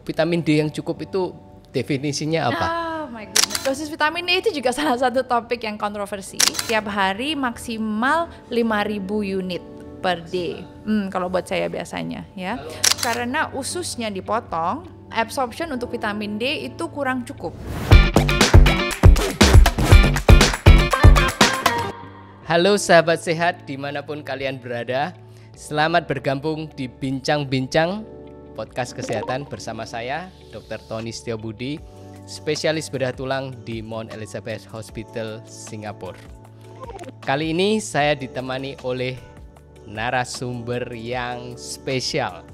vitamin D yang cukup itu definisinya apa? Oh my goodness. Dosis vitamin D itu juga salah satu topik yang kontroversi. Tiap hari maksimal 5.000 unit per day. Kalau buat saya biasanya ya. Karena ususnya dipotong, absorption untuk vitamin D itu kurang cukup. Halo sahabat sehat dimanapun kalian berada. Selamat bergabung di Bincang-Bincang Podcast Kesehatan bersama saya Dr. Tony Setiobudi, spesialis bedah tulang di Mount Elizabeth Hospital, Singapura. Kali ini saya ditemani oleh narasumber yang spesial,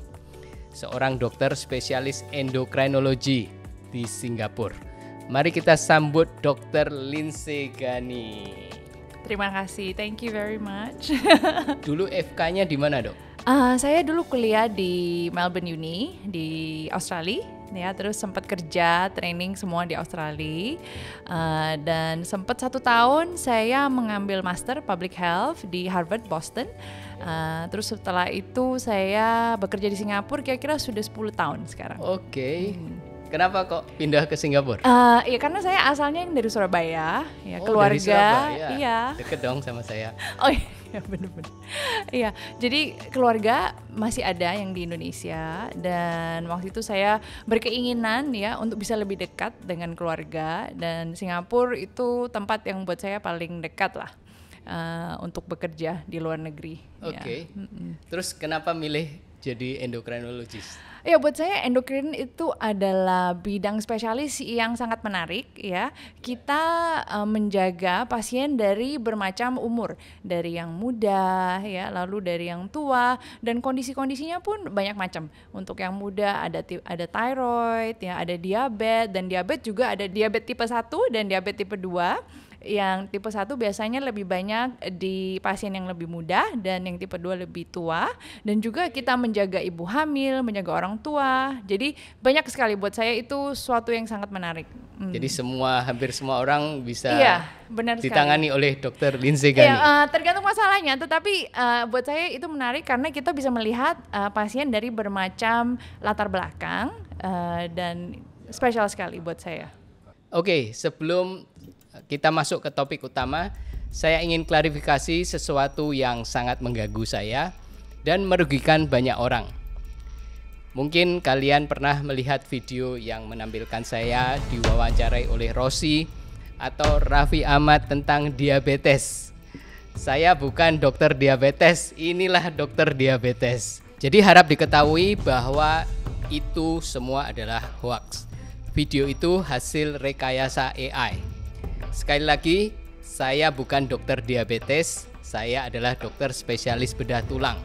seorang dokter spesialis endokrinologi di Singapura. Mari kita sambut Dr. Lindsay Ghani. Terima kasih, thank you very much. Dulu FK-nya di mana, Dok? Saya dulu kuliah di Melbourne Uni di Australia, ya. Terus sempat kerja, training semua di Australia, dan sempat 1 tahun saya mengambil master Public Health di Harvard Boston. Terus setelah itu saya bekerja di Singapura, kira-kira sudah 10 tahun sekarang. Oke. Kenapa kok pindah ke Singapura? Ya karena saya asalnya yang dari Surabaya, ya. Dari Surabaya. Iya. Deket dong sama saya. Oh iya, bener-bener. Iya, jadi keluarga masih ada yang di Indonesia, dan waktu itu saya berkeinginan ya untuk bisa lebih dekat dengan keluarga, dan Singapura itu tempat yang buat saya paling dekat lah untuk bekerja di luar negeri. Oke. Ya. Terus kenapa milih jadi endokrinologis? Ya, buat saya endokrin itu adalah bidang spesialis yang sangat menarik ya. Kita menjaga pasien dari bermacam umur, dari yang muda ya, lalu dari yang tua, dan kondisi-kondisinya pun banyak macam. Untuk yang muda ada thyroid ya, ada diabetes, dan diabetes juga ada diabetes tipe 1 dan diabetes tipe 2. Yang tipe 1 biasanya lebih banyak di pasien yang lebih muda, dan yang tipe 2 lebih tua. Dan juga kita menjaga ibu hamil, menjaga orang tua. Jadi banyak sekali, buat saya itu suatu yang sangat menarik. Jadi hampir semua orang bisa benar ditangani sekali oleh Dr. Lindsay Ghani. Tergantung masalahnya, tetapi buat saya itu menarik karena kita bisa melihat pasien dari bermacam latar belakang, dan spesial sekali buat saya. Oke, sebelum kita masuk ke topik utama, saya ingin klarifikasi sesuatu yang sangat mengganggu saya dan merugikan banyak orang. Mungkin kalian pernah melihat video yang menampilkan saya diwawancarai oleh Rosi atau Raffi Ahmad tentang diabetes. Saya bukan dokter diabetes, inilah dokter diabetes. Jadi harap diketahui bahwa itu semua adalah hoax. Video itu hasil rekayasa AI. Sekali lagi, saya bukan dokter diabetes, saya adalah dokter spesialis bedah tulang.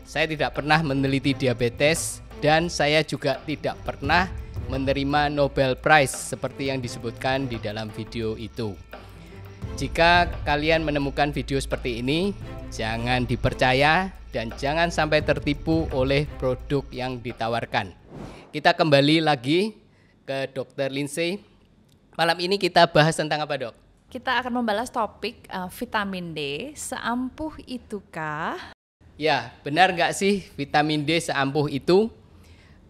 Saya tidak pernah meneliti diabetes, dan saya juga tidak pernah menerima Nobel Prize seperti yang disebutkan di dalam video itu. Jika kalian menemukan video seperti ini, jangan dipercaya dan jangan sampai tertipu oleh produk yang ditawarkan. Kita kembali lagi ke Dr. Lindsay. Malam ini kita bahas tentang apa, Dok? Kita akan membahas topik vitamin D, seampuh itukah? Ya, benar nggak sih vitamin D seampuh itu?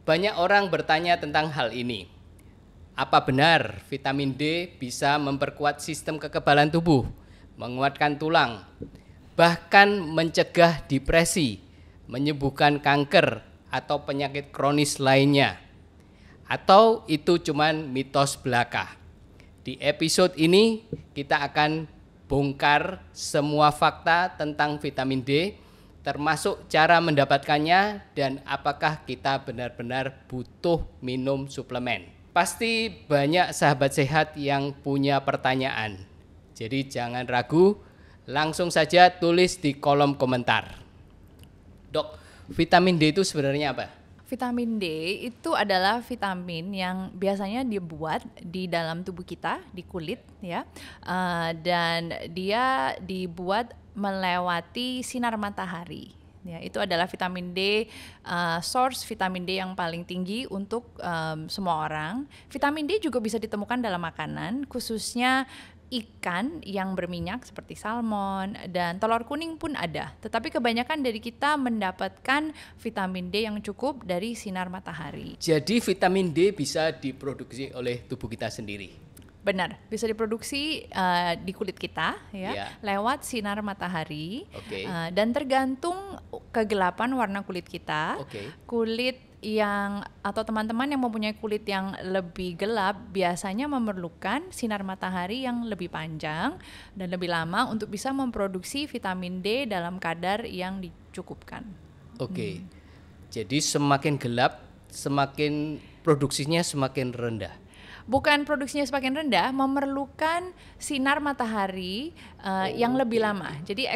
Banyak orang bertanya tentang hal ini. Apa benar vitamin D bisa memperkuat sistem kekebalan tubuh, menguatkan tulang, bahkan mencegah depresi, menyembuhkan kanker atau penyakit kronis lainnya? Atau itu cuman mitos belaka? Di episode ini kita akan bongkar semua fakta tentang vitamin D, termasuk cara mendapatkannya dan apakah kita benar-benar butuh minum suplemen. Pasti banyak sahabat sehat yang punya pertanyaan. Jadi jangan ragu, langsung saja tulis di kolom komentar. Dok, vitamin D itu sebenarnya apa? Vitamin D itu adalah vitamin yang biasanya dibuat di dalam tubuh kita, di kulit ya, dan dia dibuat melewati sinar matahari. Ya, itu adalah vitamin D, source vitamin D yang paling tinggi untuk semua orang. Vitamin D juga bisa ditemukan dalam makanan, khususnya ikan yang berminyak seperti salmon dan telur kuning pun ada. Tetapi kebanyakan dari kita mendapatkan vitamin D yang cukup dari sinar matahari. Jadi vitamin D bisa diproduksi oleh tubuh kita sendiri. Benar, bisa diproduksi di kulit kita ya, lewat sinar matahari. Dan tergantung kegelapan warna kulit kita. Kulit yang atau teman-teman yang mempunyai kulit yang lebih gelap biasanya memerlukan sinar matahari yang lebih panjang dan lebih lama untuk bisa memproduksi vitamin D dalam kadar yang dicukupkan. Jadi semakin gelap, semakin produksinya semakin rendah. Bukan produksinya semakin rendah, memerlukan sinar matahari yang lebih lama. Jadi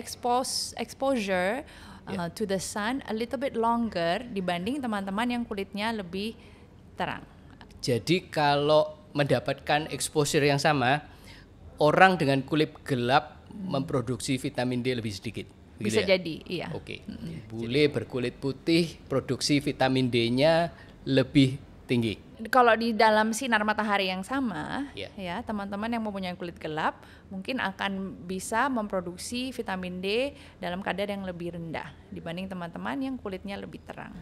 exposure to the sun a little bit longer dibanding teman-teman yang kulitnya lebih terang. Jadi kalau mendapatkan exposure yang sama, orang dengan kulit gelap memproduksi vitamin D lebih sedikit. Bisa jadi, iya. Bule berkulit putih, produksi vitamin D-nya lebih tinggi. Kalau di dalam sinar matahari yang sama, ya teman-teman yang mempunyai kulit gelap mungkin akan bisa memproduksi vitamin D dalam kadar yang lebih rendah dibanding teman-teman yang kulitnya lebih terang.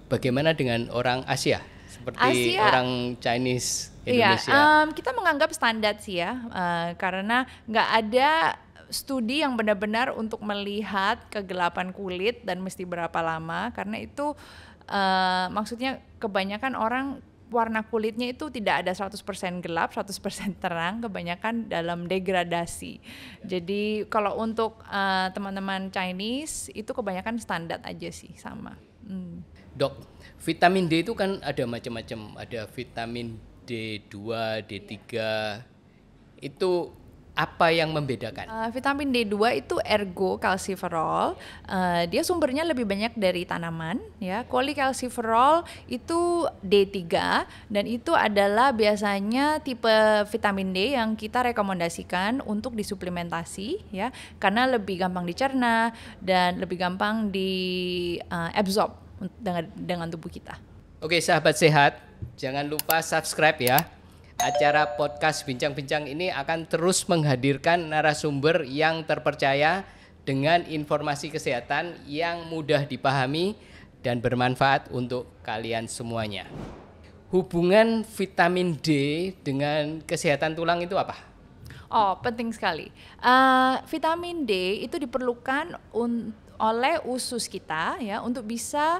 Bagaimana dengan orang Asia, seperti orang Chinese Indonesia? Iya, kita menganggap standar sih ya, karena nggak ada studi yang benar-benar untuk melihat kegelapan kulit dan mesti berapa lama, karena itu maksudnya kebanyakan orang warna kulitnya itu tidak ada 100% gelap, 100% terang, kebanyakan dalam degradasi. Jadi kalau untuk teman-teman Chinese itu kebanyakan standar aja sih, sama. Dok, vitamin D itu kan ada macam-macam, ada vitamin D2, D3, itu apa yang membedakan? Vitamin D2 itu ergocalciferol. Dia sumbernya lebih banyak dari tanaman, ya. Cholecalciferol itu D3 dan itu adalah biasanya tipe vitamin D yang kita rekomendasikan untuk disuplementasi, ya, karena lebih gampang dicerna dan lebih gampang di absorb dengan tubuh kita. Oke, sahabat sehat, jangan lupa subscribe ya. Acara podcast Bincang-Bincang ini akan terus menghadirkan narasumber yang terpercaya dengan informasi kesehatan yang mudah dipahami dan bermanfaat untuk kalian semuanya. Hubungan vitamin D dengan kesehatan tulang itu apa? Oh, penting sekali. Vitamin D itu diperlukan oleh usus kita ya untuk bisa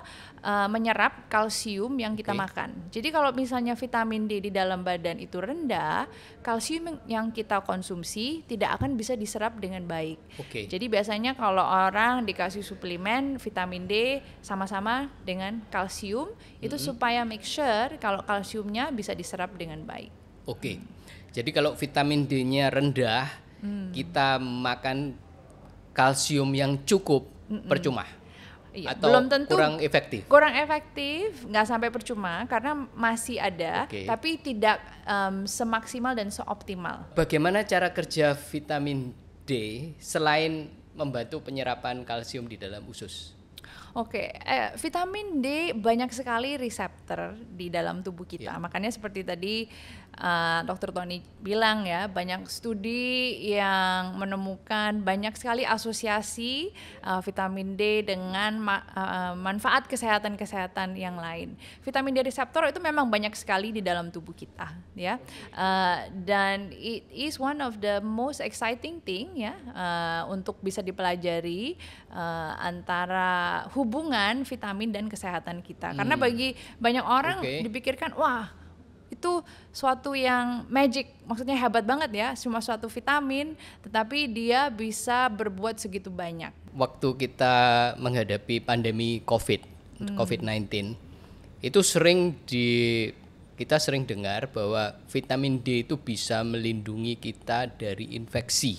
menyerap kalsium yang kita makan. Jadi kalau misalnya vitamin D di dalam badan itu rendah, kalsium yang kita konsumsi tidak akan bisa diserap dengan baik. Jadi biasanya kalau orang dikasih suplemen vitamin D sama-sama dengan kalsium itu supaya make sure kalau kalsiumnya bisa diserap dengan baik. Jadi kalau vitamin D-nya rendah, kita makan kalsium yang cukup percuma. Atau belum tentu kurang efektif. Kurang efektif, nggak sampai percuma karena masih ada, tapi tidak semaksimal dan seoptimal. Bagaimana cara kerja vitamin D selain membantu penyerapan kalsium di dalam usus? Vitamin D banyak sekali reseptor di dalam tubuh kita. Makanya seperti tadi Dr. Tony bilang ya, banyak studi yang menemukan banyak sekali asosiasi vitamin D dengan manfaat kesehatan-kesehatan yang lain. Vitamin D reseptor itu memang banyak sekali di dalam tubuh kita, ya. Dan it is one of the most exciting thing ya untuk bisa dipelajari antara hubungan vitamin dan kesehatan kita. Karena bagi banyak orang dipikirkan wah itu suatu yang magic, maksudnya hebat banget ya, cuma suatu vitamin tetapi dia bisa berbuat segitu banyak. Waktu kita menghadapi pandemi COVID-19 itu kita sering dengar bahwa vitamin D itu bisa melindungi kita dari infeksi.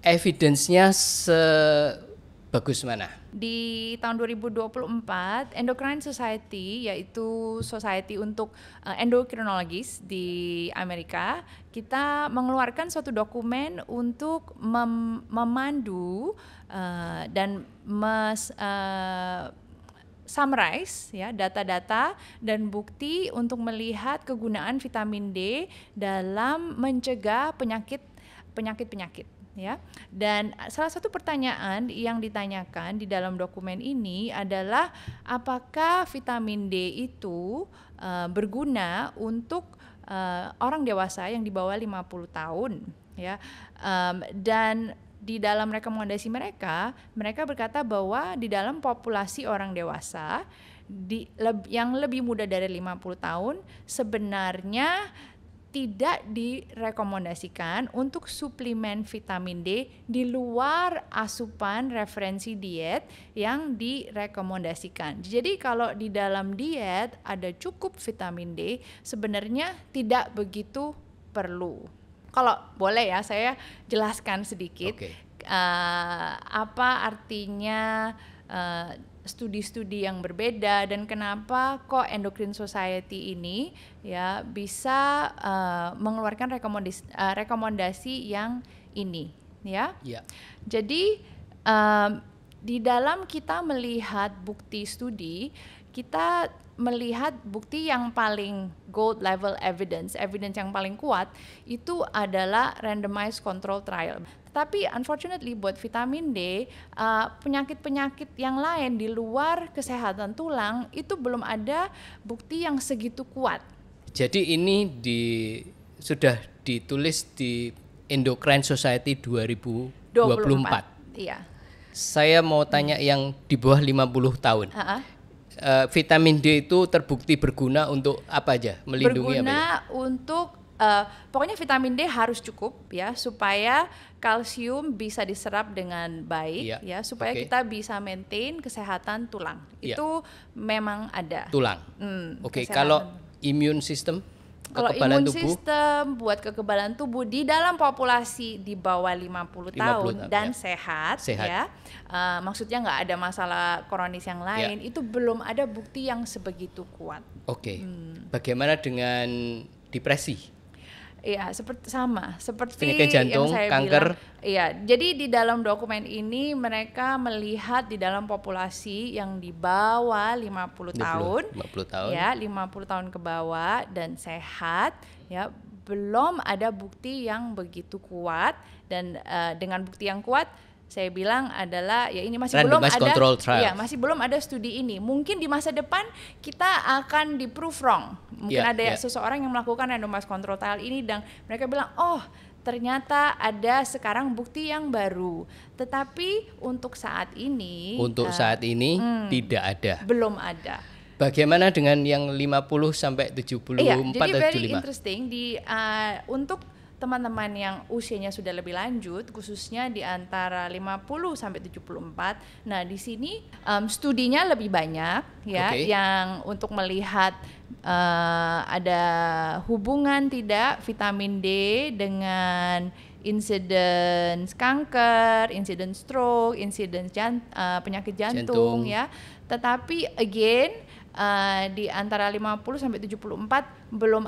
Evidence-nya sebagus mana? Di tahun 2024, Endocrine Society, yaitu society untuk endokrinologis di Amerika, kita mengeluarkan suatu dokumen untuk memandu dan summarize ya data-data dan bukti untuk melihat kegunaan vitamin D dalam mencegah penyakit ya. Dan salah satu pertanyaan yang ditanyakan di dalam dokumen ini adalah apakah vitamin D itu berguna untuk orang dewasa yang di bawah 50 tahun ya. Dan di dalam rekomendasi mereka berkata bahwa di dalam populasi orang dewasa yang lebih muda dari 50 tahun sebenarnya tidak direkomendasikan untuk suplemen vitamin D di luar asupan referensi diet yang direkomendasikan. Jadi kalau di dalam diet ada cukup vitamin D, sebenarnya tidak begitu perlu. Kalau boleh ya, saya jelaskan sedikit apa artinya studi-studi yang berbeda dan kenapa kok Endocrine Society ini ya bisa mengeluarkan rekomendasi yang ini ya. Jadi di dalam kita melihat bukti studi, kita melihat bukti yang paling gold level evidence yang paling kuat itu adalah randomized control trial. Tapi unfortunately buat vitamin D, penyakit-penyakit yang lain di luar kesehatan tulang itu belum ada bukti yang segitu kuat. Jadi ini sudah ditulis di Endocrine Society 2024. Iya. Saya mau tanya yang di bawah 50 tahun. Vitamin D itu terbukti berguna untuk apa aja? Melindungi berguna apa? Untuk pokoknya vitamin D harus cukup ya supaya kalsium bisa diserap dengan baik ya supaya kita bisa maintain kesehatan tulang. Itu memang ada. Tulang. Kalau immune system, kekebalan tubuh. Buat kekebalan tubuh di dalam populasi di bawah 50 tahun dan sehat. Ya. Maksudnya nggak ada masalah kronis yang lain, itu belum ada bukti yang sebegitu kuat. Bagaimana dengan depresi? Iya, seperti penyakit jantung, yang saya kanker. Bilang. Iya, jadi di dalam dokumen ini mereka melihat di dalam populasi yang di bawah 50 tahun. Ya, 50 tahun ke bawah dan sehat, ya, belum ada bukti yang begitu kuat dan dengan bukti yang kuat saya bilang adalah ya ini masih belum ada, ya masih belum ada studi ini. Mungkin di masa depan kita akan di prove wrong. Mungkin ada seseorang yang melakukan randomized control trial ini dan mereka bilang, oh ternyata ada sekarang bukti yang baru. Tetapi untuk saat ini, tidak ada. Belum ada. Bagaimana dengan yang 50 sampai 74 jadi atau 75? Very interesting untuk teman-teman yang usianya sudah lebih lanjut, khususnya di antara 50 sampai 74. Nah, di sini studinya lebih banyak ya, yang untuk melihat ada hubungan tidak vitamin D dengan insiden kanker, insiden stroke, insiden penyakit jantung ya. Tetapi again di antara 50 sampai 74 belum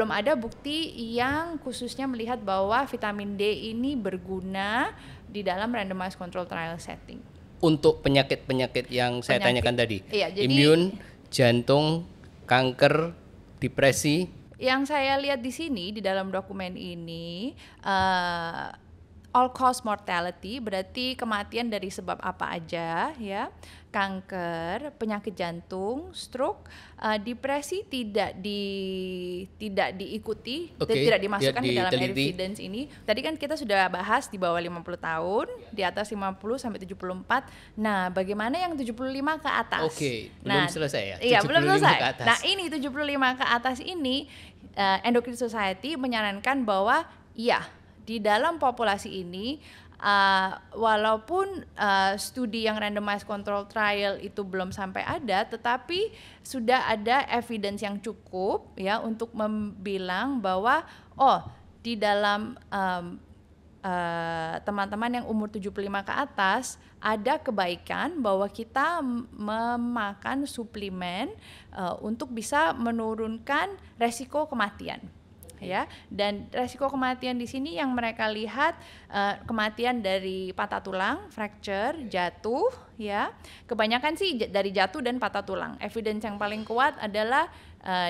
ada bukti yang khususnya melihat bahwa vitamin D ini berguna di dalam randomized control trial setting. Untuk penyakit-penyakit yang saya tanyakan tadi, imun, jantung, kanker, depresi. Yang saya lihat di sini di dalam dokumen ini all cause mortality berarti kematian dari sebab apa aja ya, kanker, penyakit jantung, stroke, depresi tidak diikuti, tidak dimasukkan di dalam evidence ini. Tadi kan kita sudah bahas di bawah 50 tahun, di atas 50 sampai 74. Nah, bagaimana yang 75 ke atas? Belum selesai ya. Iya, belum selesai. Nah, ini 75 ke atas ini Endocrine Society menyarankan bahwa di dalam populasi ini walaupun studi yang randomized control trial itu belum sampai ada, tetapi sudah ada evidence yang cukup ya untuk membilang bahwa di dalam teman-teman yang umur 75 ke atas ada kebaikan bahwa kita memakan suplemen untuk bisa menurunkan resiko kematian. ya. Dan resiko kematian di sini yang mereka lihat kematian dari patah tulang, fracture, jatuh, ya. Kebanyakan sih dari jatuh dan patah tulang. Evidence yang paling kuat adalah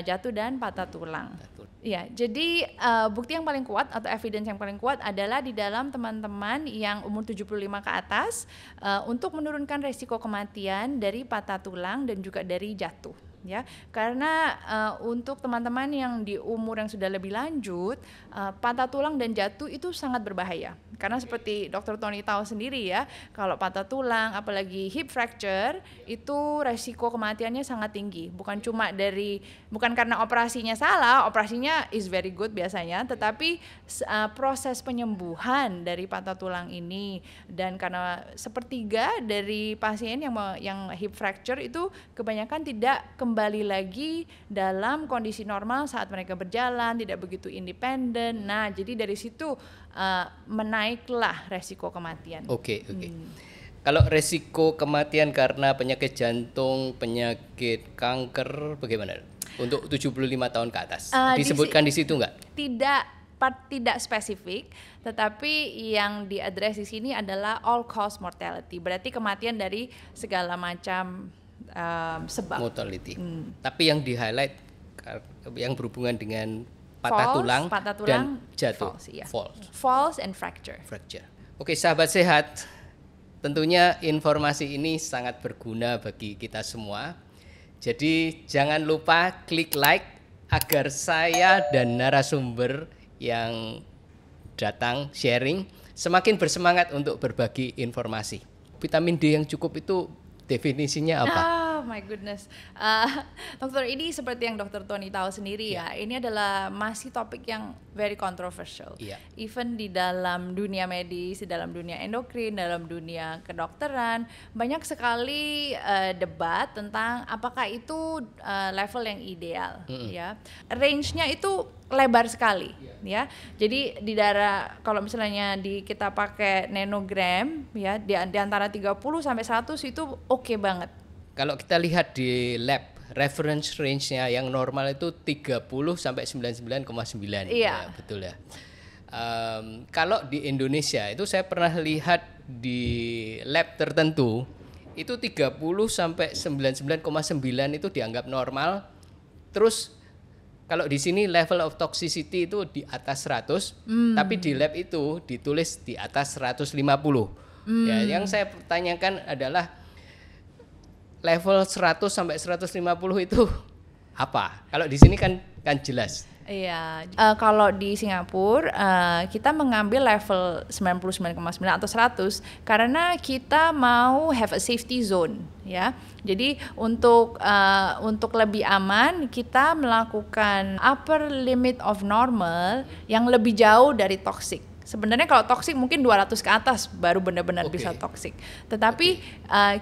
jatuh dan patah tulang. Ya, jadi bukti yang paling kuat atau evidence yang paling kuat adalah di dalam teman-teman yang umur 75 ke atas untuk menurunkan resiko kematian dari patah tulang dan juga dari jatuh. Ya, karena untuk teman-teman yang di umur yang sudah lebih lanjut, patah tulang dan jatuh itu sangat berbahaya. Karena seperti Dr. Tony tahu sendiri ya, kalau patah tulang, apalagi hip fracture, itu resiko kematiannya sangat tinggi. Bukan karena operasinya salah, operasinya is very good biasanya, tetapi proses penyembuhan dari patah tulang ini, dan karena sepertiga dari pasien yang hip fracture itu kebanyakan tidak kembali lagi dalam kondisi normal saat mereka berjalan, tidak begitu independen. Nah, jadi dari situ menaiklah resiko kematian. Oke. Kalau resiko kematian karena penyakit jantung, penyakit kanker, bagaimana? Untuk 75 tahun ke atas, disebutkan di situ nggak? Tidak spesifik, tetapi yang diadres di sini adalah all cause mortality. Berarti kematian dari segala macam sebab. Mortality. Tapi yang di highlight yang berhubungan dengan patah tulang dan jatuh. Falls and fracture. Oke, sahabat sehat. Tentunya informasi ini sangat berguna bagi kita semua. Jadi jangan lupa klik like agar saya dan narasumber yang datang sharing semakin bersemangat untuk berbagi informasi. Vitamin D yang cukup itu definisinya apa? Oh my goodness, dokter, ini seperti yang Dr. Tony tahu sendiri ya, ini adalah masih topik yang very controversial. Even di dalam dunia medis, di dalam dunia endokrin, dalam dunia kedokteran, banyak sekali debat tentang apakah itu level yang ideal. Ya, range-nya itu lebar sekali, ya. Jadi di darah, kalau misalnya kita pakai nanogram, ya, di antara 30 sampai 100 itu oke banget. Kalau kita lihat di lab, reference range-nya yang normal itu 30 sampai 99,9. Ya, betul ya. Kalau di Indonesia itu saya pernah lihat di lab tertentu itu 30 sampai 99,9 itu dianggap normal. Terus kalau di sini level of toxicity itu di atas 100, tapi di lab itu ditulis di atas 150. Ya, yang saya pertanyakan adalah level 100 sampai 150 itu apa? Kalau di sini kan jelas. Iya, kalau di Singapura kita mengambil level 99,9 atau 100 karena kita mau have a safety zone, ya. Jadi untuk lebih aman kita melakukan upper limit of normal yang lebih jauh dari toxic. Sebenarnya kalau toksik mungkin 200 ke atas baru benar-benar bisa toksik. Tetapi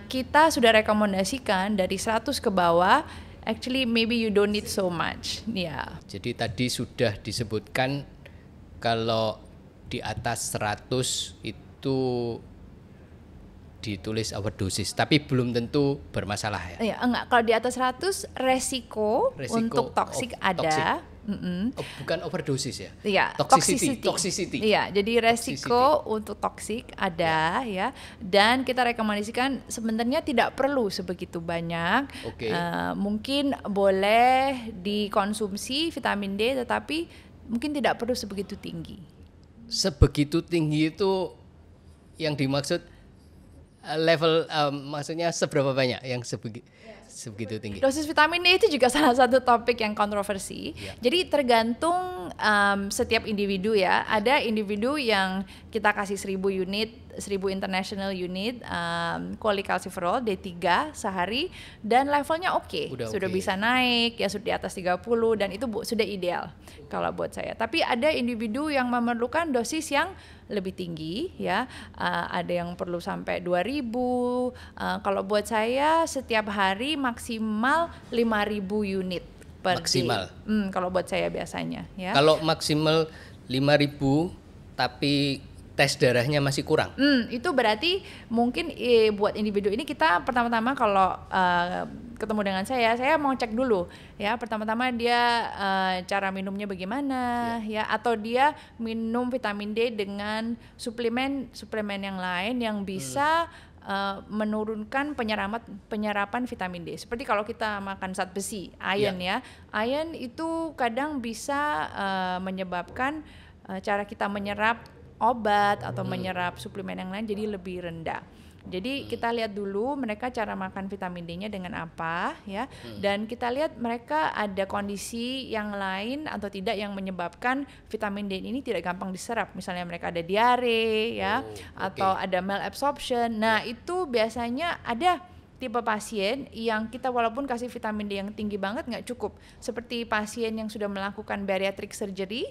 kita sudah rekomendasikan dari 100 ke bawah, actually maybe you don't need so much. Ya. Jadi tadi sudah disebutkan kalau di atas 100 itu ditulis overdosis, tapi belum tentu bermasalah ya. Iya, enggak. Kalau di atas 100 resiko untuk toksik ada. Bukan overdosis ya? Iya, toxicity. Iya, jadi resiko untuk toksik ada ya. Dan kita rekomendasikan sebenarnya tidak perlu sebegitu banyak. Mungkin boleh dikonsumsi vitamin D, tetapi mungkin tidak perlu sebegitu tinggi. Sebegitu tinggi itu yang dimaksud level, maksudnya seberapa banyak yang sebegitu tinggi? Dosis vitamin D itu juga salah satu topik yang kontroversi. Jadi tergantung setiap individu ya. Ada individu yang kita kasih 1000 unit, 1000 international unit cholecalciferol D3 sehari dan levelnya sudah bisa naik ya, sudah di atas 30 dan itu sudah ideal kalau buat saya. Tapi ada individu yang memerlukan dosis yang lebih tinggi ya, ada yang perlu sampai 2000. Kalau buat saya setiap hari maksimal 5000 unit per maksimal. Kalau buat saya biasanya ya. Kalau maksimal 5000 tapi tes darahnya masih kurang. Itu berarti mungkin buat individu ini kita pertama-tama kalau ketemu dengan saya mau cek dulu ya, pertama-tama dia cara minumnya bagaimana ya, atau dia minum vitamin D dengan suplemen yang lain yang bisa menurunkan penyerapan vitamin D. Seperti kalau kita makan zat besi, iron ya. Iron itu kadang bisa menyebabkan cara kita menyerap obat atau menyerap suplemen yang lain jadi lebih rendah. Jadi kita lihat dulu mereka cara makan vitamin D-nya dengan apa ya, dan kita lihat mereka ada kondisi yang lain atau tidak yang menyebabkan vitamin D ini tidak gampang diserap. Misalnya mereka ada diare ya, atau ada malabsorption. Nah itu biasanya ada tipe pasien yang kita walaupun kasih vitamin D yang tinggi banget nggak cukup, seperti pasien yang sudah melakukan bariatric surgery,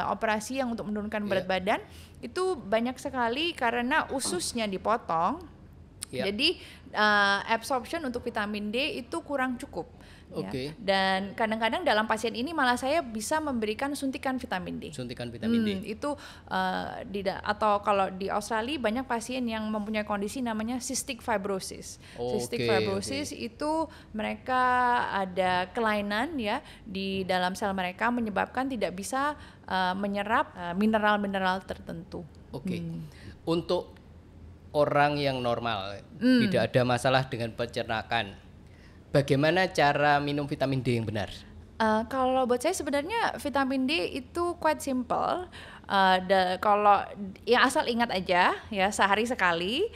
operasi yang untuk menurunkan berat badan, itu banyak sekali karena ususnya dipotong, jadi absorption untuk vitamin D itu kurang cukup. Ya. Dan kadang-kadang dalam pasien ini malah saya bisa memberikan suntikan vitamin D. Suntikan vitamin D. Itu atau kalau di Australia banyak pasien yang mempunyai kondisi namanya cystic fibrosis. Cystic fibrosis itu mereka ada kelainan ya di dalam sel mereka menyebabkan tidak bisa menyerap mineral-mineral tertentu. Untuk orang yang normal, tidak ada masalah dengan pencernaan, bagaimana cara minum vitamin D yang benar? Kalau buat saya sebenarnya vitamin D itu quite simple. Kalau yang asal ingat aja ya sehari sekali,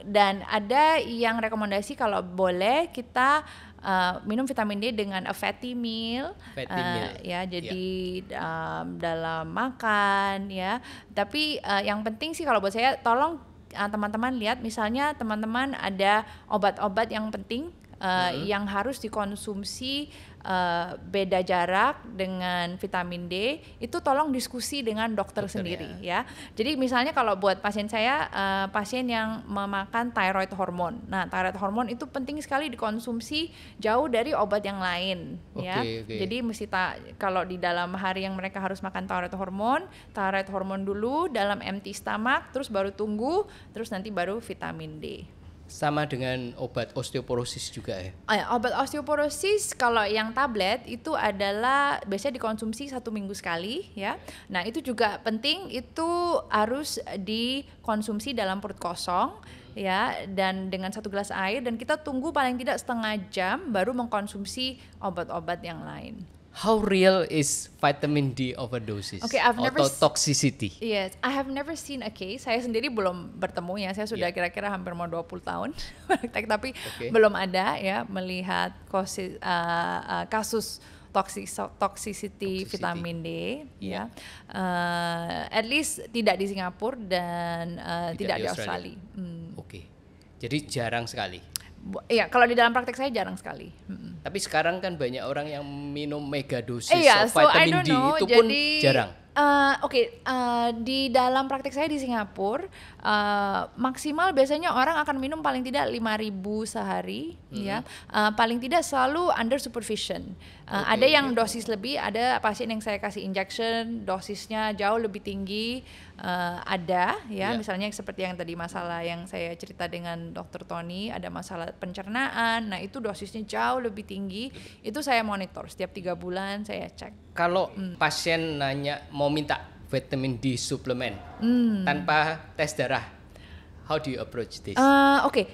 dan ada yang rekomendasi kalau boleh kita minum vitamin D dengan a fatty meal, ya jadi dalam makan ya. Tapi yang penting sih kalau buat saya tolong teman-teman lihat misalnya teman-teman ada obat-obat yang penting yang harus dikonsumsi beda jarak dengan vitamin D, itu tolong diskusi dengan dokter sendiri ya. Jadi misalnya kalau buat pasien saya, pasien yang memakan thyroid hormone. Nah, thyroid hormone itu penting sekali dikonsumsi jauh dari obat yang lain ya. Jadi mesti kalau di dalam hari yang mereka harus makan thyroid hormone dulu dalam empty stomach, terus baru tunggu, terus nanti baru vitamin D. Sama dengan obat osteoporosis juga ya? Obat osteoporosis kalau yang tablet itu adalah biasanya dikonsumsi 1 minggu sekali ya. Nah itu juga penting, itu harus dikonsumsi dalam perut kosong ya, dan dengan 1 gelas air, dan kita tunggu paling tidak setengah jam baru mengkonsumsi obat-obat yang lain. How real is vitamin D overdoses atau toxicity? Yes, I have never seen a case. Saya sendiri belum bertemu ya. Saya sudah kira-kira hampir mau 20 tahun tapi belum ada ya melihat kasus toxicity vitamin D ya. At least tidak di Singapura dan tidak di Australia. Jadi jarang sekali. Iya, kalau di dalam praktek saya jarang sekali. Tapi sekarang kan banyak orang yang minum megadosis vitamin D itu pun jarang. Di dalam praktek saya di Singapura maksimal biasanya orang akan minum paling tidak 5.000 sehari ya. Paling tidak selalu under supervision. Ada yang dosis lebih, ada pasien yang saya kasih injection dosisnya jauh lebih tinggi, ada ya. Misalnya seperti yang tadi masalah yang saya cerita dengan Dr. Tony, ada masalah pencernaan. Nah, itu dosisnya jauh lebih tinggi. Itu saya monitor setiap 3 bulan saya cek. Kalau pasien nanya mau minta vitamin D suplemen tanpa tes darah, how do you approach this?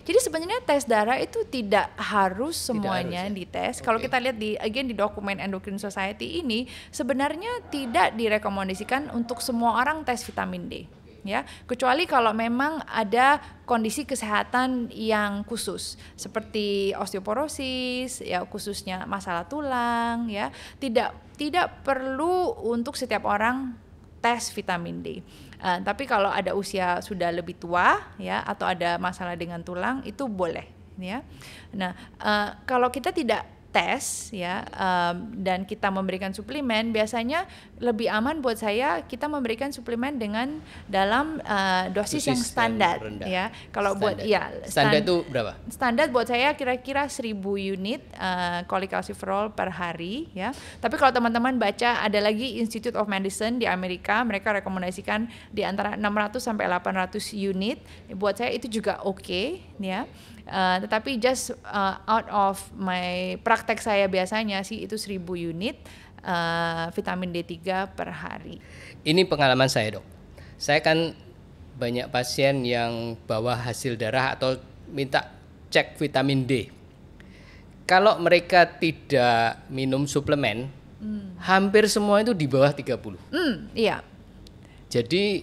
Jadi sebenarnya tes darah itu tidak harus semuanya dites. Kalau kita lihat di dokumen Endocrine Society ini, sebenarnya tidak direkomendasikan untuk semua orang tes vitamin D. Ya, kecuali kalau memang ada kondisi kesehatan yang khusus seperti osteoporosis ya, khususnya masalah tulang ya, tidak perlu untuk setiap orang tes vitamin D. Tapi kalau ada usia sudah lebih tua ya, atau ada masalah dengan tulang, itu boleh ya. Nah, kalau kita tidak tes ya, dan kita memberikan suplemen, biasanya lebih aman buat saya kita memberikan suplemen dengan dalam dosis yang standar ya. Kalau buat standar itu berapa? Standar buat saya kira-kira 1000 unit cholecalciferol per hari ya. Tapi kalau teman-teman baca, ada lagi Institute of Medicine di Amerika, mereka rekomendasikan di antara 600 sampai 800 unit. Buat saya itu juga oke ya. Tetapi just out of my praktek saya biasanya sih itu 1000 unit vitamin D3 per hari. Ini pengalaman saya, Dok. Saya kan banyak pasien yang bawa hasil darah atau minta cek vitamin D. Kalau mereka tidak minum suplemen, hampir semua itu di bawah 30. Iya. Jadi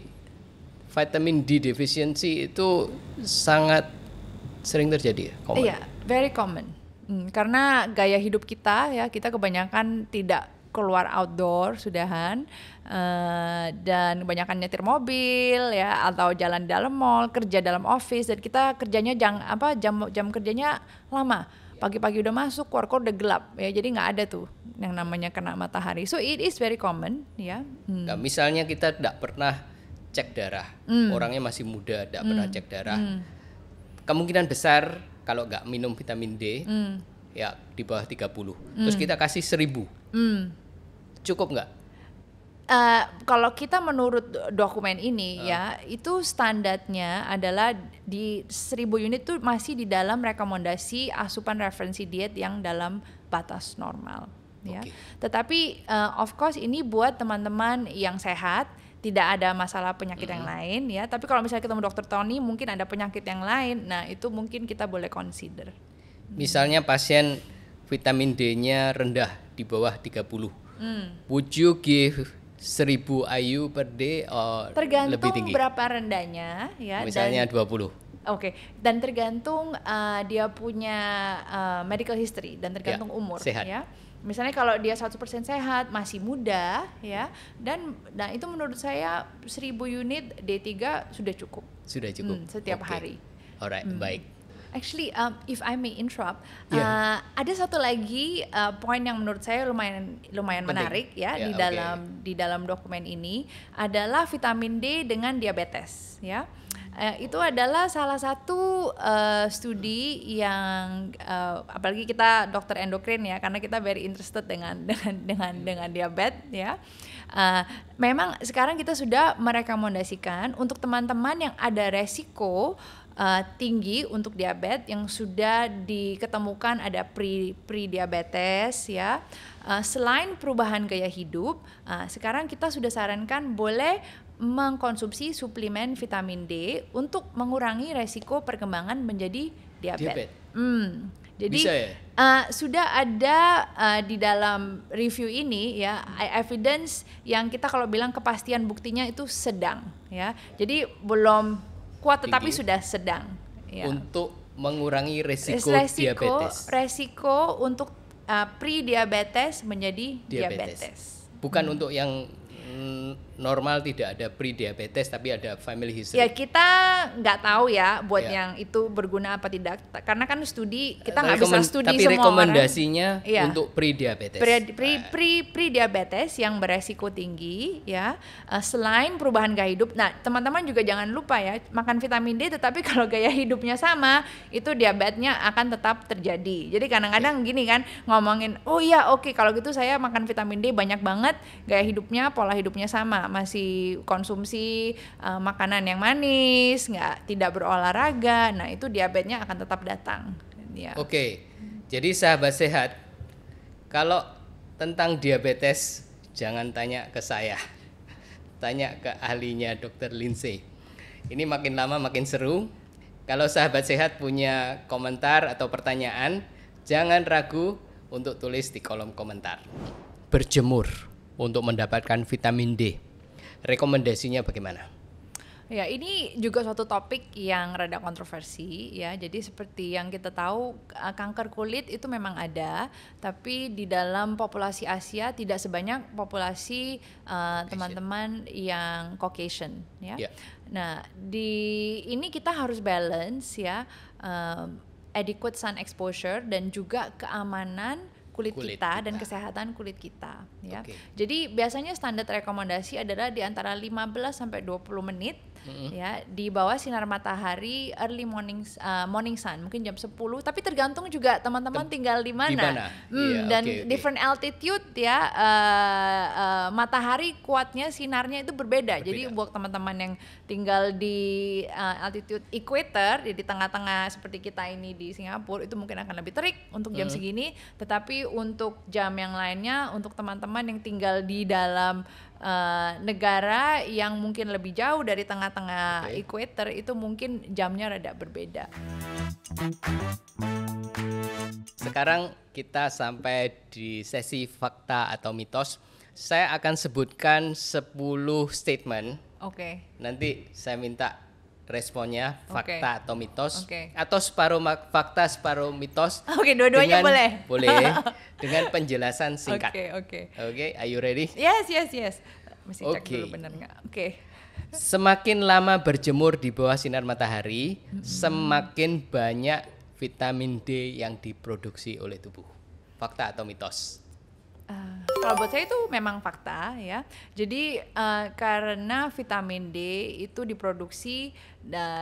vitamin D deficiency itu sangat sering terjadi ya? Iya, very common. Karena gaya hidup kita ya, kita kebanyakan tidak keluar outdoor sudahan, dan kebanyakan nyetir mobil ya, atau jalan di dalam mall, kerja dalam office, dan kita kerjanya jam kerjanya lama. Pagi-pagi udah masuk, keluar udah gelap ya, jadi nggak ada tuh yang namanya kena matahari. So it is very common ya. Nah, misalnya kita tidak pernah cek darah, orangnya masih muda, tidak pernah cek darah. Kemungkinan besar kalau nggak minum vitamin D ya di bawah 30. Terus kita kasih 1000. Cukup nggak? Kalau kita menurut dokumen ini ya, itu standarnya adalah di 1000 unit tuh masih di dalam rekomendasi asupan referensi diet yang dalam batas normal ya. Tetapi of course ini buat teman-teman yang sehat, tidak ada masalah penyakit yang lain ya. Tapi kalau misalnya ketemu dokter Tony mungkin ada penyakit yang lain, nah itu mungkin kita boleh consider. Misalnya pasien vitamin D-nya rendah di bawah 30. Would you give 1000 IU per day or tergantung lebih tinggi? Berapa rendahnya ya. Misalnya 20. Oke, dan tergantung dia punya medical history dan tergantung umur sehat. Ya. Misalnya kalau dia 100% sehat, masih muda ya, dan itu menurut saya 1000 unit D3 sudah cukup. Sudah cukup. Setiap hari. Alright, baik. Actually, if I may interrupt, ada satu lagi poin yang menurut saya lumayan menarik ya, di dalam dokumen ini adalah vitamin D dengan diabetes ya. Itu adalah salah satu studi yang apalagi kita dokter endokrin ya, karena kita very interested dengan diabetes ya. Memang sekarang kita sudah merekomendasikan untuk teman-teman yang ada resiko tinggi untuk diabetes, yang sudah diketemukan ada pre-diabetes ya. Selain perubahan gaya hidup, sekarang kita sudah sarankan boleh mengkonsumsi suplemen vitamin D untuk mengurangi resiko perkembangan menjadi diabetes. Jadi bisa ya? Sudah ada di dalam review ini ya, evidence yang kita kalau bilang kepastian buktinya itu sedang ya. Jadi belum kuat tetapi sudah sedang ya. Untuk mengurangi resiko diabetes. Resiko untuk pre-diabetes menjadi diabetes. Bukan untuk yang normal tidak ada pre-diabetes tapi ada family history. Ya kita nggak tahu ya buat yang itu berguna apa tidak, karena kan studi kita nggak bisa studi tapi semua rekomendasinya orang. Untuk pre-diabetes. Pre-diabetes yang beresiko tinggi ya, selain perubahan gaya hidup. Nah teman-teman juga jangan lupa ya, makan vitamin D tetapi kalau gaya hidupnya sama itu diabetesnya akan tetap terjadi. Jadi kadang-kadang gini kan ngomongin, oh iya oke, kalau gitu saya makan vitamin D banyak banget, gaya hidupnya pola hidupnya sama, masih konsumsi makanan yang manis, tidak berolahraga, nah itu diabetesnya akan tetap datang ya. Oke, jadi sahabat sehat, kalau tentang diabetes jangan tanya ke saya, tanya ke ahlinya Dr. Lindsay. Ini makin lama makin seru. Kalau sahabat sehat punya komentar atau pertanyaan, jangan ragu untuk tulis di kolom komentar. Berjemur untuk mendapatkan vitamin D, rekomendasinya bagaimana? Ya ini juga suatu topik yang rada kontroversi ya. Jadi seperti yang kita tahu, kanker kulit itu memang ada, tapi di dalam populasi Asia tidak sebanyak populasi teman-teman yang Caucasian ya. Nah di ini kita harus balance ya, adequate sun exposure dan juga keamanan kulit Kulit kita dan kita. kesehatan kulit kita ya. Oke. Jadi biasanya standar rekomendasi adalah di antara 15 sampai 20 menit ya di bawah sinar matahari early morning sun, mungkin jam 10, tapi tergantung juga teman-teman tinggal di mana. Di mana? Iya, Dan oke. different altitude ya, matahari kuatnya sinarnya itu berbeda. Jadi buat teman-teman yang tinggal di altitude equator, di tengah-tengah seperti kita ini di Singapura, itu mungkin akan lebih terik untuk jam segini. Tetapi untuk jam yang lainnya, untuk teman-teman yang tinggal di dalam negara yang mungkin lebih jauh dari tengah-tengah equator, itu mungkin jamnya rada berbeda. Sekarang kita sampai di sesi fakta atau mitos. Saya akan sebutkan 10 statement. Oke. Nanti saya minta responnya fakta Oke. atau mitos, Oke. atau separuh fakta separuh mitos. Oke, dua-duanya dengan- boleh. Boleh. Dengan penjelasan singkat. Oke. Oke, are you ready? Yes. Mesti cek Oke. dulu benar nggak? Oke. Semakin lama berjemur di bawah sinar matahari, semakin banyak vitamin D yang diproduksi oleh tubuh. Fakta atau mitos? Kalau buat saya itu memang fakta ya. Jadi karena vitamin D itu diproduksi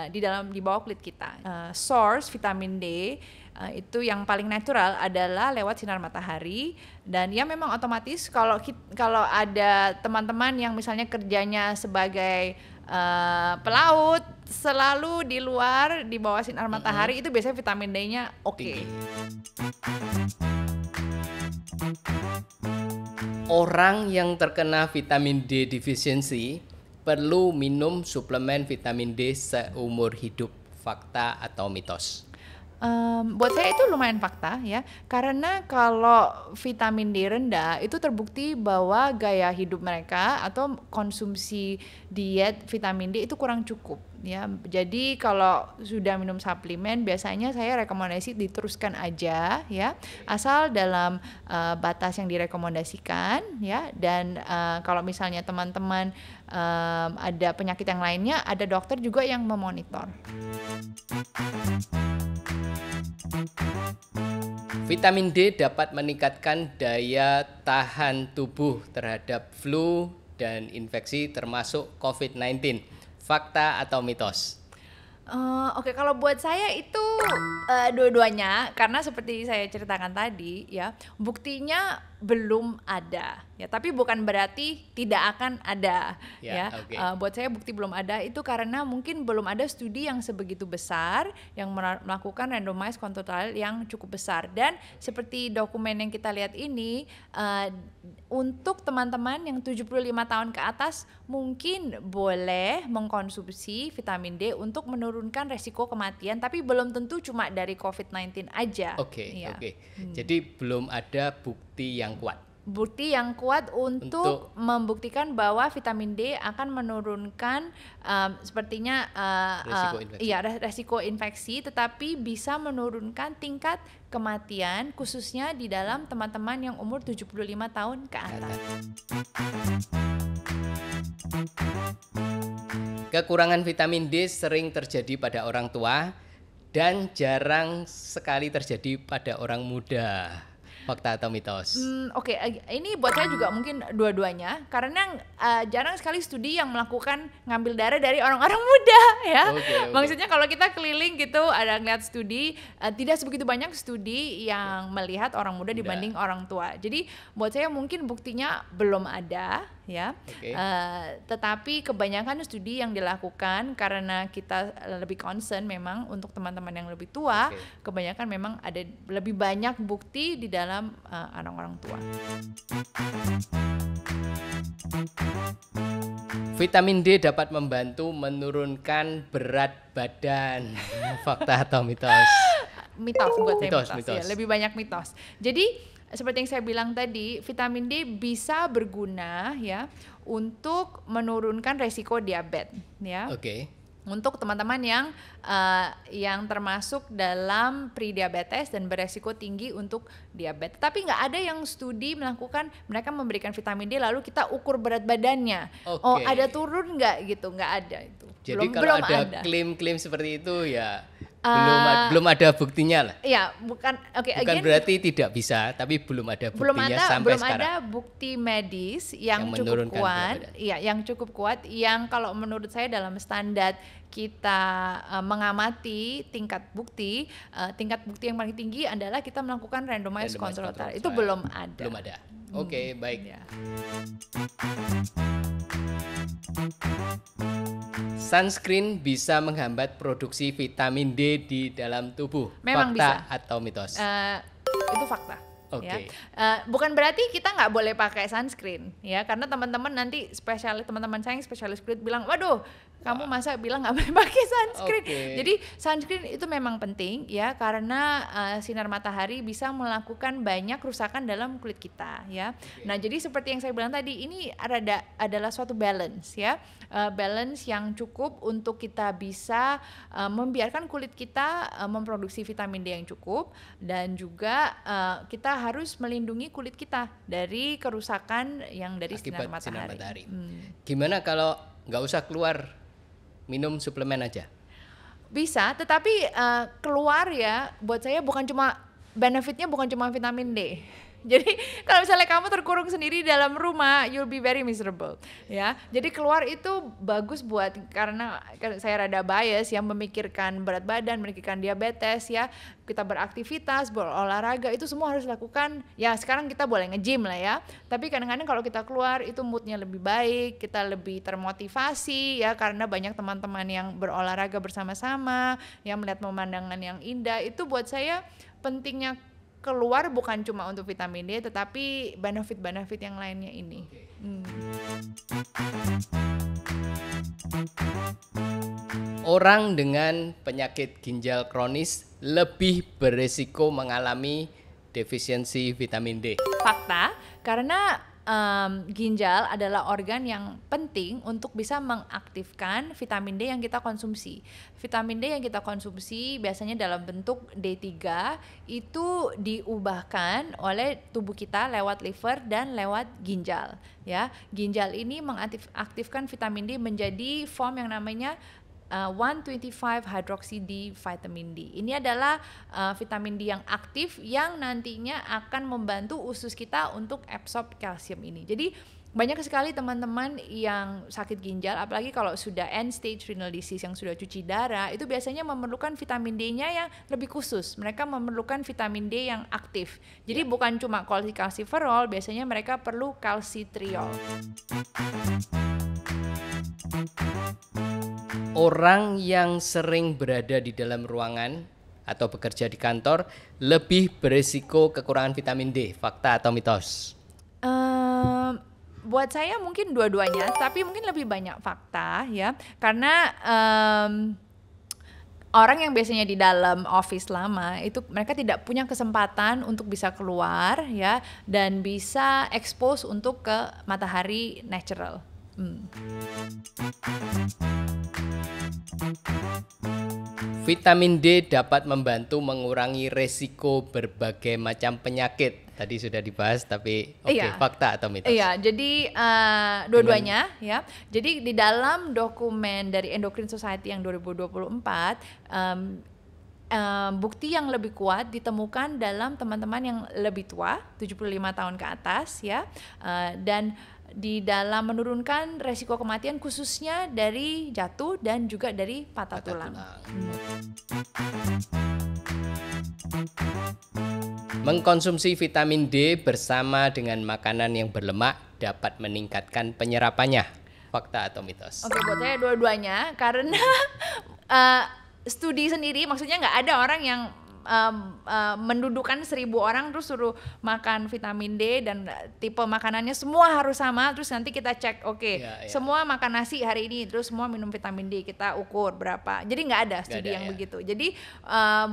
di bawah kulit kita. Source vitamin D itu yang paling natural adalah lewat sinar matahari, dan ya memang otomatis kalau ada teman-teman yang misalnya kerjanya sebagai pelaut selalu di luar di bawah sinar matahari, itu biasanya vitamin D-nya oke. Tinggi. Orang yang terkena vitamin D deficiency perlu minum suplemen vitamin D seumur hidup. Fakta atau mitos? Buat saya itu lumayan fakta ya, karena kalau vitamin D rendah itu terbukti bahwa gaya hidup mereka atau konsumsi diet vitamin D itu kurang cukup ya. Jadi kalau sudah minum suplemen biasanya saya rekomendasi diteruskan aja ya, asal dalam batas yang direkomendasikan ya. Dan kalau misalnya teman-teman ada penyakit yang lainnya, ada dokter juga yang memonitor. Vitamin D dapat meningkatkan daya tahan tubuh terhadap flu dan infeksi termasuk COVID-19. Fakta atau mitos? Oke, kalau buat saya itu dua-duanya, karena seperti saya ceritakan tadi ya, buktinya belum ada ya, tapi bukan berarti tidak akan ada ya. Okay. Buat saya bukti belum ada itu karena mungkin belum ada studi yang sebegitu besar yang melakukan randomized control trial yang cukup besar. Dan seperti dokumen yang kita lihat ini, untuk teman-teman yang 75 tahun ke atas mungkin boleh mengkonsumsi vitamin D untuk menurunkan resiko kematian, tapi belum tentu cuma dari COVID-19 aja. Oke. Ya. Jadi belum ada bukti yang kuat. Bukti yang kuat untuk membuktikan bahwa vitamin D akan menurunkan sepertinya resiko infeksi, tetapi bisa menurunkan tingkat kematian khususnya di dalam teman-teman yang umur 75 tahun ke atas. Kekurangan vitamin D sering terjadi pada orang tua dan jarang sekali terjadi pada orang muda. Fakta atau mitos? Oke, ini buat saya juga mungkin dua-duanya, karena jarang sekali studi yang melakukan ngambil darah dari orang-orang muda ya. Okay. Maksudnya kalau kita keliling gitu ada ngeliat studi, tidak sebegitu banyak studi yang melihat orang muda dibanding orang tua. Jadi buat saya mungkin buktinya belum ada ya. Okay. Tetapi kebanyakan studi yang dilakukan karena kita lebih concern memang untuk teman-teman yang lebih tua, kebanyakan memang ada lebih banyak bukti di dalam orang-orang tua. Vitamin D dapat membantu menurunkan berat badan. Fakta atau mitos? Mitos buat saya mitos. Ya, lebih banyak mitos. Jadi seperti yang saya bilang tadi, vitamin D bisa berguna ya untuk menurunkan resiko diabetes ya. Oke. Untuk teman-teman yang termasuk dalam pre-diabetes dan beresiko tinggi untuk diabetes. Tapi nggak ada yang studi melakukan mereka memberikan vitamin D lalu kita ukur berat badannya. Oh ada turun nggak gitu, nggak ada itu. Jadi kalau ada klaim-klaim seperti itu ya Belum ada buktinya lah. Iya, bukan Bukan berarti tidak bisa, tapi belum ada buktinya sampai belum sekarang. ada bukti medis yang cukup menurunkan kuat, berat badan. iya, yang cukup kuat, yang kalau menurut saya dalam standar kita mengamati tingkat bukti yang paling tinggi adalah kita melakukan randomized control trial. Itu belum ada. Belum ada. Oke, baik. Ya. Sunscreen bisa menghambat produksi vitamin D di dalam tubuh. Memang Fakta bisa. atau mitos? Itu fakta. Oke. Ya. Bukan berarti kita nggak boleh pakai sunscreen, ya, karena teman-teman nanti teman-teman saya yang spesialis kulit bilang, waduh, kamu masa bilang nggak boleh pakai sunscreen. Jadi sunscreen itu memang penting, ya, karena sinar matahari bisa melakukan banyak kerusakan dalam kulit kita, ya. Nah, jadi seperti yang saya bilang tadi, ini adalah suatu balance, ya, balance yang cukup untuk kita bisa membiarkan kulit kita memproduksi vitamin D yang cukup, dan juga kita harus melindungi kulit kita dari kerusakan yang dari sinar matahari. Gimana kalau nggak usah keluar, minum suplemen aja? Bisa, tetapi keluar, ya, buat saya benefitnya bukan cuma vitamin D. Jadi kalau misalnya kamu terkurung sendiri dalam rumah, you'll be very miserable, ya. Jadi keluar itu bagus karena saya rada bias, yang memikirkan berat badan, memikirkan diabetes, ya. Kita beraktivitas, berolahraga, itu semua harus lakukan. Ya, sekarang kita boleh nge-gym lah, ya. Tapi kadang-kadang kalau kita keluar itu moodnya lebih baik, kita lebih termotivasi, ya, karena banyak teman-teman yang berolahraga bersama-sama, yang melihat pemandangan yang indah. Itu buat saya pentingnya keluar bukan cuma untuk vitamin D, tetapi benefit-benefit yang lainnya ini. Orang dengan penyakit ginjal kronis lebih beresiko mengalami defisiensi vitamin D. Fakta, karena ginjal adalah organ yang penting untuk bisa mengaktifkan vitamin D yang kita konsumsi. Vitamin D yang kita konsumsi biasanya dalam bentuk D3 itu diubahkan oleh tubuh kita lewat liver dan lewat ginjal, ya. Ginjal ini mengaktifkan vitamin D menjadi form yang namanya 125 hydroxy D vitamin D. Ini adalah vitamin D yang aktif yang nantinya akan membantu usus kita untuk absorb kalsium ini. Jadi banyak sekali teman-teman yang sakit ginjal, apalagi kalau sudah end stage renal disease, yang sudah cuci darah, itu biasanya memerlukan vitamin D-nya yang lebih khusus. Mereka memerlukan vitamin D yang aktif. Jadi bukan cuma kalsiferol, biasanya mereka perlu kalsitriol. Orang yang sering berada di dalam ruangan atau bekerja di kantor lebih berisiko kekurangan vitamin D. Fakta atau mitos? Buat saya mungkin dua-duanya, tapi mungkin lebih banyak fakta, ya, karena orang yang biasanya di dalam office lama itu mereka tidak punya kesempatan untuk bisa keluar, ya, dan bisa expose untuk ke matahari natural. Vitamin D dapat membantu mengurangi resiko berbagai macam penyakit. Tadi sudah dibahas, tapi fakta atau mitos? Iya, jadi dua-duanya, ya. Jadi di dalam dokumen dari Endocrine Society yang 2024, bukti yang lebih kuat ditemukan dalam teman-teman yang lebih tua, 75 tahun ke atas, ya, dan di dalam menurunkan resiko kematian khususnya dari jatuh dan juga dari patah tulang. Mengkonsumsi vitamin D bersama dengan makanan yang berlemak dapat meningkatkan penyerapannya. Fakta atau mitos? Oke, buat saya dua-duanya, karena studi sendiri, maksudnya nggak ada orang yang mendudukan 1.000 orang terus suruh makan vitamin D dan tipe makanannya semua harus sama, terus nanti kita cek semua makan nasi hari ini terus semua minum vitamin D, kita ukur berapa. Jadi nggak ada studi yang begitu. Jadi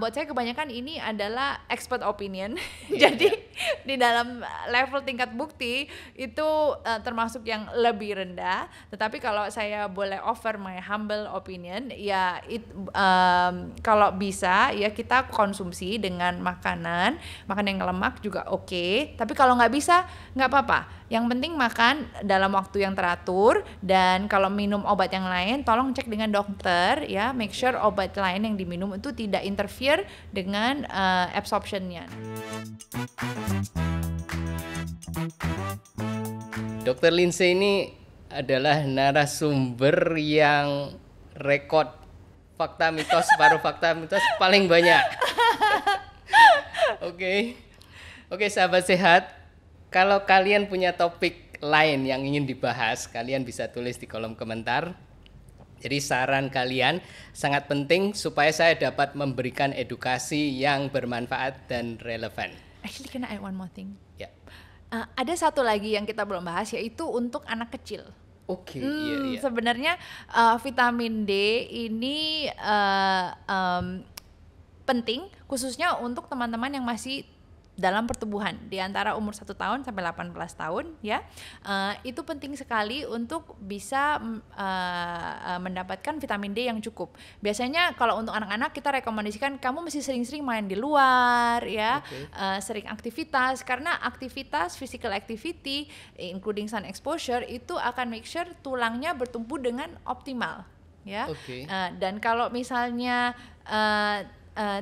buat saya kebanyakan ini adalah expert opinion. Jadi di dalam level tingkat bukti itu termasuk yang lebih rendah, tetapi kalau saya boleh offer my humble opinion, ya kalau bisa, ya, kita konsumsi konsumsi dengan makanan yang lemak juga oke. Tapi kalau nggak bisa, nggak apa-apa. Yang penting makan dalam waktu yang teratur, dan kalau minum obat yang lain tolong cek dengan dokter ya, make sure obat lain yang diminum itu tidak interfere dengan absorption-nya. Dr. Lindsay ini adalah narasumber yang rekod fakta mitos, paruh fakta mitos paling banyak. Oke, sahabat sehat, kalau kalian punya topik lain yang ingin dibahas, kalian bisa tulis di kolom komentar. Jadi saran kalian sangat penting supaya saya dapat memberikan edukasi yang bermanfaat dan relevan. Actually, can I add one more thing? Ya. Ada satu lagi yang kita belum bahas, yaitu untuk anak kecil. Oke, iya. Sebenarnya vitamin D ini penting khususnya untuk teman-teman yang masih dalam pertumbuhan di antara umur 1 tahun sampai 18 tahun ya. Itu penting sekali untuk bisa mendapatkan vitamin D yang cukup. Biasanya kalau untuk anak-anak kita rekomendasikan kamu mesti sering-sering main di luar ya, sering aktivitas, karena aktivitas physical activity including sun exposure itu akan make sure tulangnya bertumbuh dengan optimal ya. Dan kalau misalnya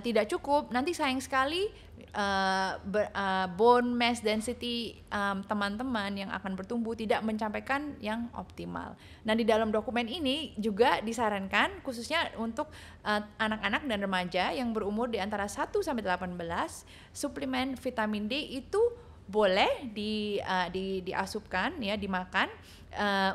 tidak cukup, nanti sayang sekali bone mass density teman-teman yang akan bertumbuh tidak mencapai yang optimal. Nah, di dalam dokumen ini juga disarankan khususnya untuk anak-anak dan remaja yang berumur di antara 1 sampai 18, suplemen vitamin D itu boleh diasupkan ya, dimakan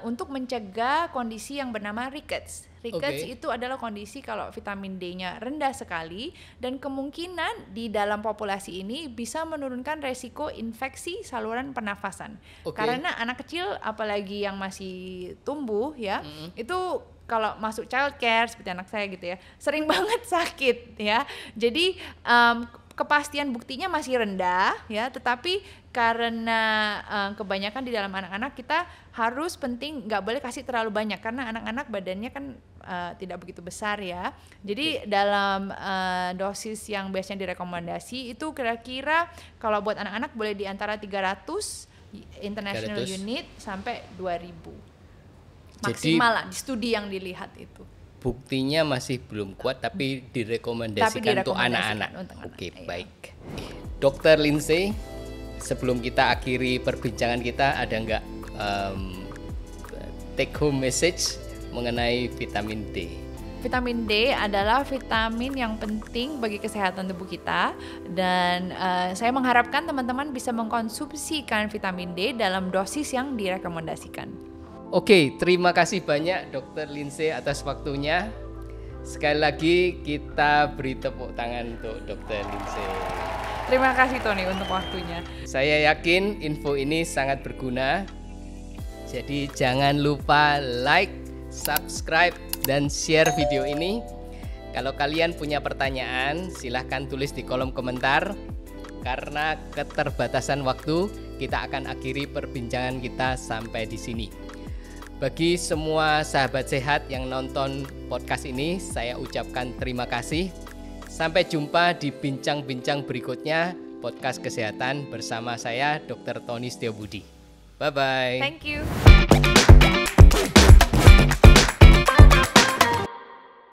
untuk mencegah kondisi yang bernama rickets. Rickets itu adalah kondisi kalau vitamin D-nya rendah sekali, dan kemungkinan di dalam populasi ini bisa menurunkan resiko infeksi saluran pernafasan. Karena anak kecil apalagi yang masih tumbuh ya, itu kalau masuk child care seperti anak saya gitu ya, sering banget sakit ya. Jadi kepastian buktinya masih rendah ya, tetapi karena kebanyakan di dalam anak-anak kita harus penting nggak boleh kasih terlalu banyak, karena anak-anak badannya kan tidak begitu besar ya. Jadi dalam dosis yang biasanya direkomendasi itu kira-kira kalau buat anak-anak boleh di antara 300 international unit sampai 2000 maksimal lah di studi yang dilihat itu. Buktinya masih belum kuat tapi direkomendasikan untuk anak-anak. Baik. Dr. Lindsay, sebelum kita akhiri perbincangan kita, ada nggak take home message mengenai vitamin D? Vitamin D adalah vitamin yang penting bagi kesehatan tubuh kita, dan saya mengharapkan teman-teman bisa mengkonsumsikan vitamin D dalam dosis yang direkomendasikan. Oke, terima kasih banyak Dr. Lindsay atas waktunya. Sekali lagi kita beri tepuk tangan untuk Dr. Lindsay. Terima kasih Tony untuk waktunya. Saya yakin info ini sangat berguna. Jadi jangan lupa like, subscribe, dan share video ini. Kalau kalian punya pertanyaan, silahkan tulis di kolom komentar. Karena keterbatasan waktu, kita akan akhiri perbincangan kita sampai di sini. Bagi semua sahabat sehat yang nonton podcast ini, saya ucapkan terima kasih. Sampai jumpa di bincang-bincang berikutnya podcast kesehatan bersama saya Dr. Tony Setiobudi. Bye-bye. Thank you.